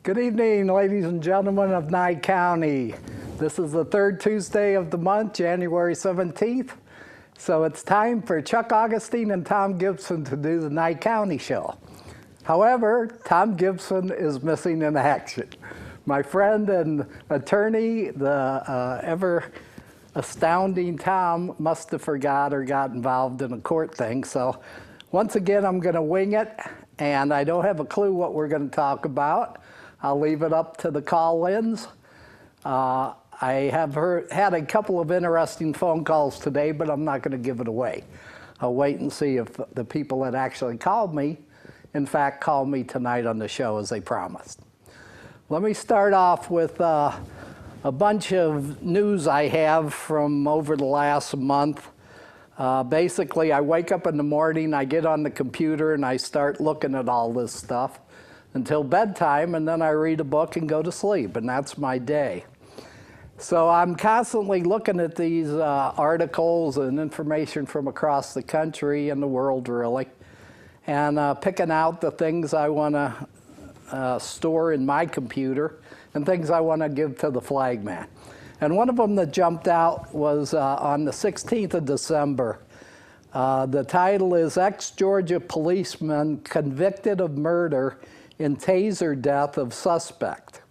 Good evening, ladies and gentlemen of Nye County. This is the third Tuesday of the month, January 17th. So it's time for Chuck Augustin and Tom Gibson to do the Nye County show. However, Tom Gibson is missing in action. My friend and attorney, the ever astounding Tom, must have forgot or got involved in a court thing. So once again, I'm going to wing it, and I don't have a clue what we're going to talk about. I'll leave it up to the call-ins. I have had a couple of interesting phone calls today, but I'm not going to give it away. I'll wait and see if the people that actually called me, in fact, called me tonight on the show as they promised. Let me start off with a bunch of news I have from over the last month. Basically, I wake up in the morning, I get on the computer, and I start looking at all this stuff until bedtime, and then I read a book and go to sleep, and that's my day. So I'm constantly looking at these articles and information from across the country and the world, really, and picking out the things I want to store in my computer and things I want to give to the flagman. And one of them that jumped out was on the 16th of December. The title is Ex-Georgia Policeman Convicted of Murder in Taser Death of Suspect.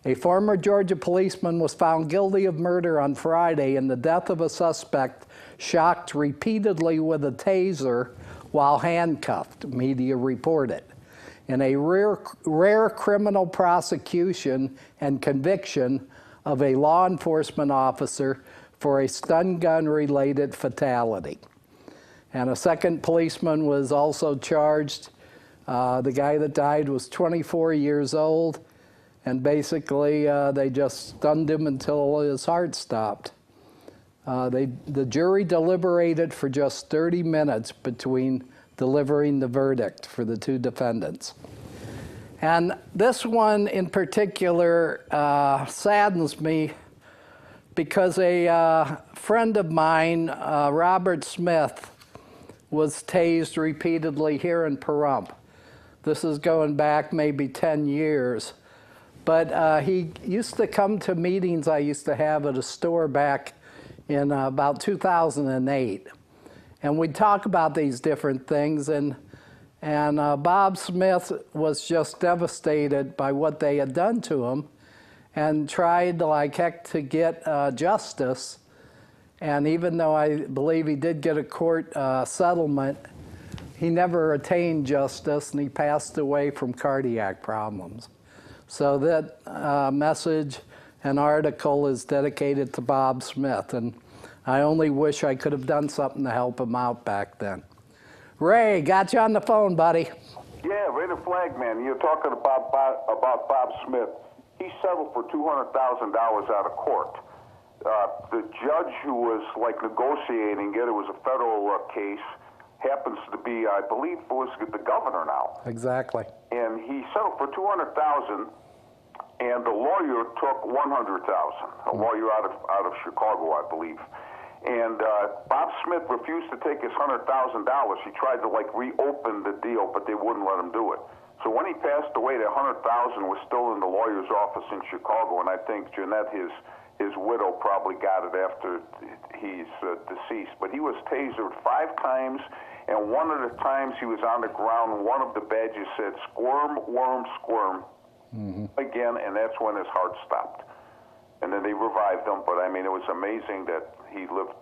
A former Georgia policeman was found guilty of murder on Friday in the death of a suspect shocked repeatedly with a taser while handcuffed, media reported, in a rare criminal prosecution and conviction of a law enforcement officer for a stun gun-related fatality. And a second policeman was also charged. The guy that died was 24 years old, and basically they just stunned him until his heart stopped. The jury deliberated for just 30 minutes between delivering the verdict for the two defendants. And this one in particular saddens me because a friend of mine, Robert Smith, was tased repeatedly here in Pahrump. This is going back maybe 10 years. But he used to come to meetings I used to have at a store back in about 2008. And we'd talk about these different things. And Bob Smith was just devastated by what they had done to him and tried like heck to get justice. And even though I believe he did get a court settlement, he never attained justice, and he passed away from cardiac problems. So that message and article is dedicated to Bob Smith, and I only wish I could have done something to help him out back then. Ray, got you on the phone, buddy. Yeah, Ray the Flagman. You're talking about Bob Smith. He settled for $200,000 out of court. The judge who was like negotiating it was a federal case, happens to be, I believe, was the governor now. Exactly. And he settled for $200,000, and the lawyer took $100,000. A lawyer out of Chicago, I believe. And Bob Smith refused to take his $100,000. He tried to like reopen the deal, but they wouldn't let him do it. So when he passed away, that $100,000 was still in the lawyer's office in Chicago, and I think Jeanette, his widow, probably got it after he's deceased. But he was tasered 5 times, and one of the times he was on the ground, one of the badges said, "Squirm, worm, squirm," again, and that's when his heart stopped. And then they revived him, but I mean, it was amazing that he lived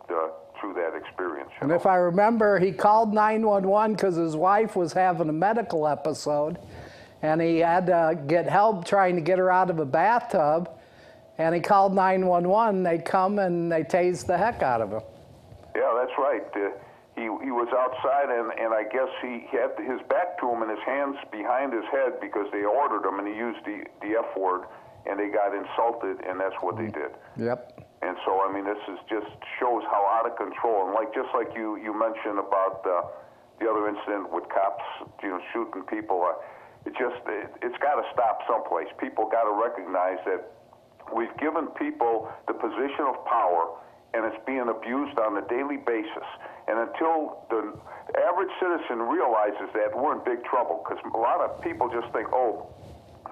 through that experience. And if I remember, he called 911 because his wife was having a medical episode, and he had to get help trying to get her out of a bathtub, and he called 911. They come and they tased the heck out of him. Yeah, that's right. He was outside, and I guess he had his back to him and his hands behind his head because they ordered him, and he used the F word, and they got insulted, and that's what they did. Yep. And so, I mean, this is just shows how out of control. And like just like you mentioned about the other incident with cops, shooting people, it's got to stop someplace. People got to recognize that we've given people the position of power, and it's being abused on a daily basis. And until the average citizen realizes that, we're in big trouble, because a lot of people just think, oh,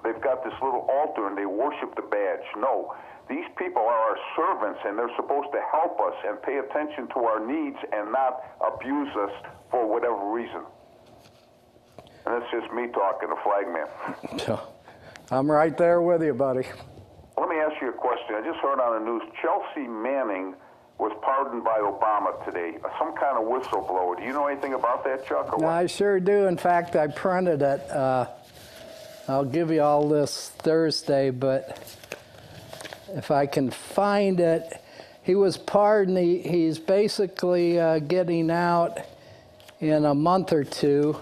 they've got this little altar and they worship the badge. No, these people are our servants, and they're supposed to help us and pay attention to our needs and not abuse us for whatever reason. And that's just me talking, the flag man. I'm right there with you, buddy. Let me ask you a question. I just heard on the news, Chelsea Manning was pardoned by Obama today. Some kind of whistleblower. Do you know anything about that, Chuck? Or what? I sure do. In fact, I printed it. I'll give you all this Thursday, but if I can find it, he was pardoned. He's basically getting out in a month or two.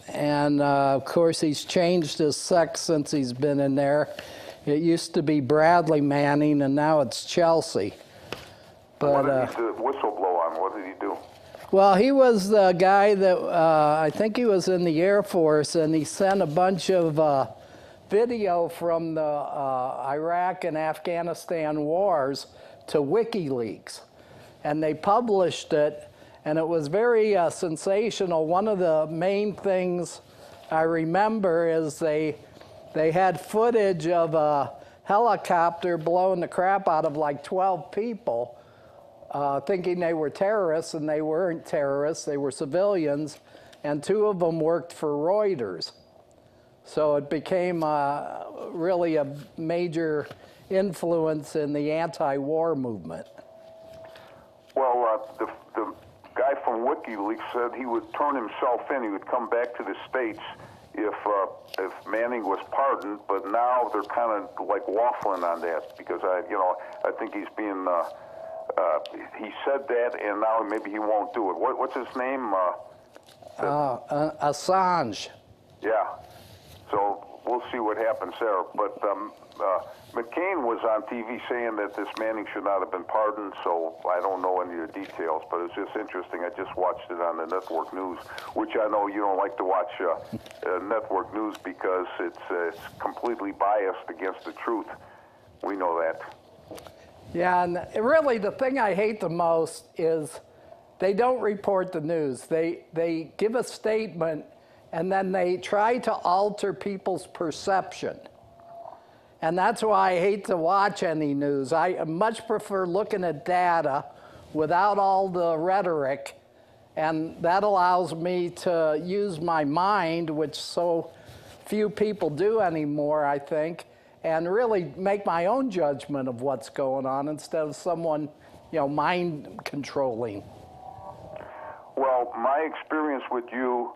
And of course, he's changed his sex since he's been in there. It used to be Bradley Manning, and now it's Chelsea. But what did he whistleblow on? What did he do? well, he was the guy that I think he was in the Air Force, and he sent a bunch of video from the Iraq and Afghanistan wars to WikiLeaks, and they published it, and it was very sensational. One of the main things I remember is they had footage of a helicopter blowing the crap out of like 12 people, thinking they were terrorists, and they weren't terrorists, they were civilians, and 2 of them worked for Reuters. So it became really a major influence in the anti-war movement. Well, the guy from WikiLeaks said he would turn himself in. He would come back to the States if Manning was pardoned, but now they're kind of like waffling on that because I think he's being he said that, and now maybe he won't do it. What's his name? Assange. Yeah. So we'll see what happens there. But McCain was on TV saying that this Manning should not have been pardoned, so I don't know any of the details, but it's just interesting. I just watched it on the network news, which I know you don't like to watch network news because it's completely biased against the truth. We know that. Yeah, and really the thing I hate the most is they don't report the news. They give a statement, and then they try to alter people's perception. And that's why I hate to watch any news. I much prefer looking at data without all the rhetoric, and that allows me to use my mind, which so few people do anymore, I think, and really make my own judgment of what's going on instead of someone, mind controlling. Well, my experience with you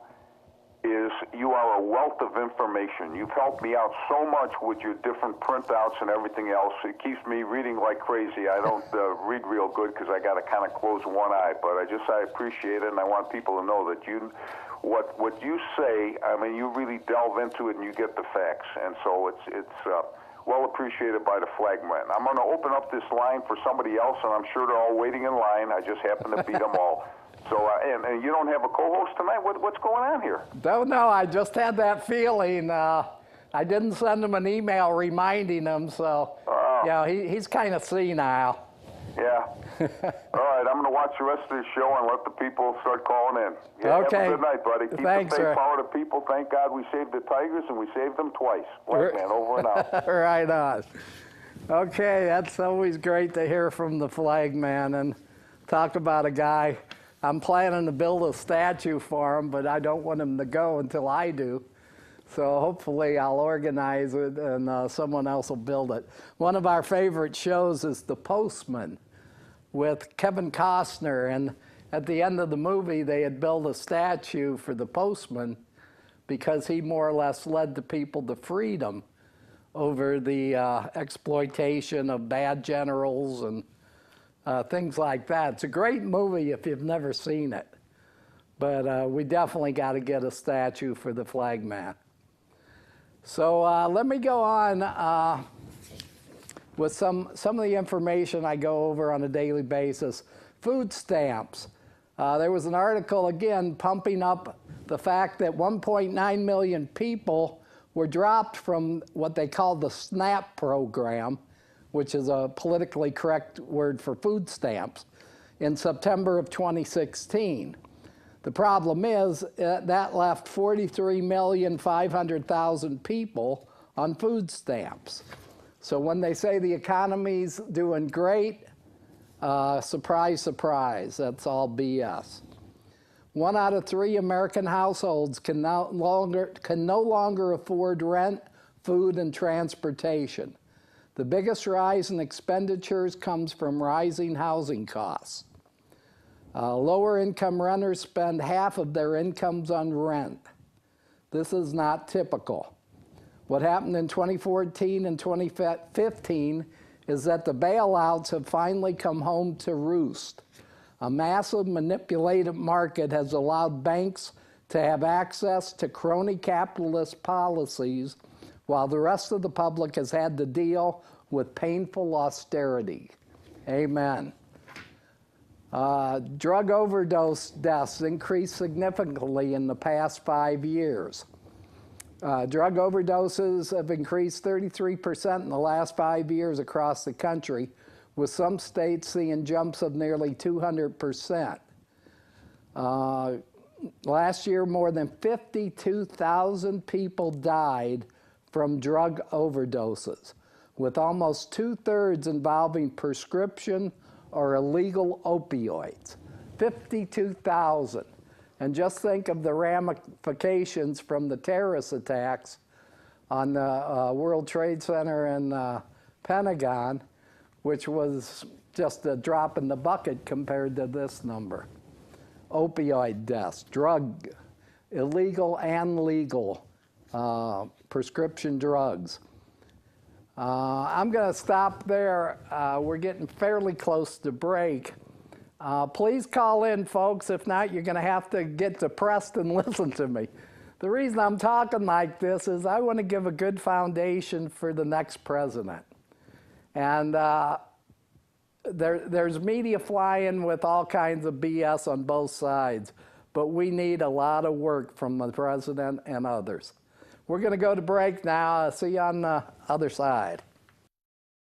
is you are a wealth of information. You've helped me out so much with your different printouts and everything else. It keeps me reading like crazy. I don't read real good because I got to kind of close one eye, but I appreciate it, and I want people to know that what you say, I mean, you really delve into it and you get the facts, and so it's well appreciated by the flagman. I'm going to open up this line for somebody else, and I'm sure they're all waiting in line. I just happen to beat them all. So, and you don't have a co-host tonight? What's going on here? Don't know. I just had that feeling. I didn't send him an email reminding him, so he's kind of senile. Yeah. All right, I'm going to watch the rest of the show and let the people start calling in. Yeah, okay. Have a good night, buddy. Keep Thanks, the faith, sir. power to people. Thank God we saved the Tigers, and we saved them twice. Black man, over and out. Right on. Okay, that's always great to hear from the flagman, and talk about a guy. I'm planning to build a statue for him, but I don't want him to go until I do. So hopefully I'll organize it and someone else will build it. One of our favorite shows is The Postman with Kevin Costner. And at the end of the movie, they had built a statue for the postman because he more or less led the people to freedom over the exploitation of bad generals and things like that. It's a great movie if you've never seen it. But we definitely got to get a statue for the flagman. So let me go on with some of the information I go over on a daily basis. Food stamps. There was an article, again, pumping up the fact that 1.9 million people were dropped from what they call the SNAP program, which is a politically correct word for food stamps, in September of 2016. The problem is that left 43,500,000 people on food stamps. So when they say the economy's doing great, surprise, surprise, that's all BS. 1 out of 3 American households can no longer afford rent, food, and transportation. The biggest rise in expenditures comes from rising housing costs. Lower income renters spend half of their incomes on rent. This is not typical. What happened in 2014 and 2015 is that the bailouts have finally come home to roost. A massive manipulated market has allowed banks to have access to crony capitalist policies while the rest of the public has had to deal with painful austerity. Amen. Drug overdose deaths increased significantly in the past 5 years. Drug overdoses have increased 33% in the last 5 years across the country, with some states seeing jumps of nearly 200%. Last year, more than 52,000 people died from drug overdoses, with almost 2/3 involving prescription or illegal opioids. 52,000. And just think of the ramifications from the terrorist attacks on the World Trade Center and Pentagon, which was just a drop in the bucket compared to this number. Opioid deaths, illegal and legal prescription drugs. I'm going to stop there. We're getting fairly close to break. Please call in, folks. If not, you're going to have to get depressed and listen to me. The reason I'm talking like this is I want to give a good foundation for the next president. And there's media flying with all kinds of BS on both sides, but we need a lot of work from the president and others. We're going to go to break now. See you on the other side.